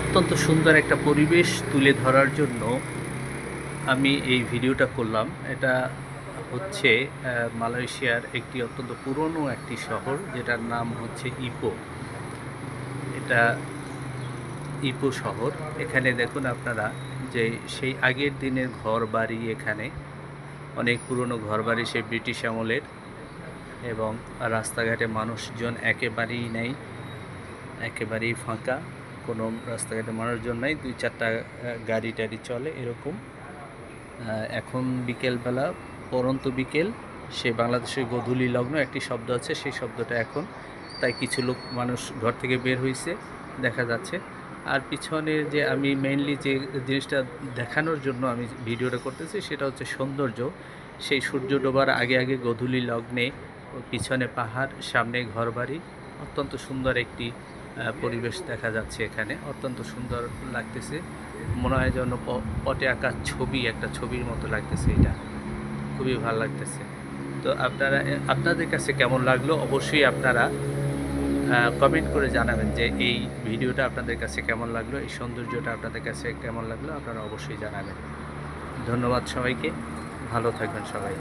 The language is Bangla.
অত্যন্ত সুন্দর একটা পরিবেশ তুলে ধরার জন্য আমি এই ভিডিওটা করলাম। এটা হচ্ছে মালয়েশিয়ার একটি অত্যন্ত পুরনো একটি শহর, যেটার নাম হচ্ছে ইপো। এটা ইপো শহর। এখানে দেখুন আপনারা যে সেই আগের দিনের ঘরবাড়ি, এখানে অনেক পুরনো ঘরবাড়ি, সেই ব্রিটিশ আমলের। এবং রাস্তাঘাটে মানুষজন একেবারেই নেই, একেবারেই ফাঁকা। কোনো রাস্তাঘাটে মানুষজন নাই, 2-4টা গাড়ি টাড়ি চলে এরকম। এখন বিকেলবেলা, পরন্ত বিকেল। সে বাংলাদেশের গোধূলি লগ্ন একটি শব্দ আছে, সেই শব্দটা এখন, তাই কিছু লোক মানুষ ঘর থেকে বের হয়েছে দেখা যাচ্ছে। আর পিছনের যে আমি মেইনলি যে জিনিসটা দেখানোর জন্য আমি ভিডিওটা করতেছি, সেটা হচ্ছে সৌন্দর্য। সেই সূর্য ডোবার আগে আগে গোধূলি লগ্নে পিছনে পাহাড়, সামনে ঘরবাড়ি, অত্যন্ত সুন্দর একটি পরিবেশ দেখা যাচ্ছে এখানে। অত্যন্ত সুন্দর লাগতেছে, মনে হয় যেন পটে আঁকা ছবি, একটা ছবির মতো লাগতেছে। এটা খুবই ভালো লাগতেছে। তো আপনাদের কাছে কেমন লাগলো অবশ্যই আপনারা কমেন্ট করে জানাবেন যে এই ভিডিওটা আপনাদের কাছে কেমন লাগলো, এই সৌন্দর্যটা আপনাদের কাছে কেমন লাগলো, আপনারা অবশ্যই জানাবেন। ধন্যবাদ সবাইকে, ভালো থাকবেন সবাই।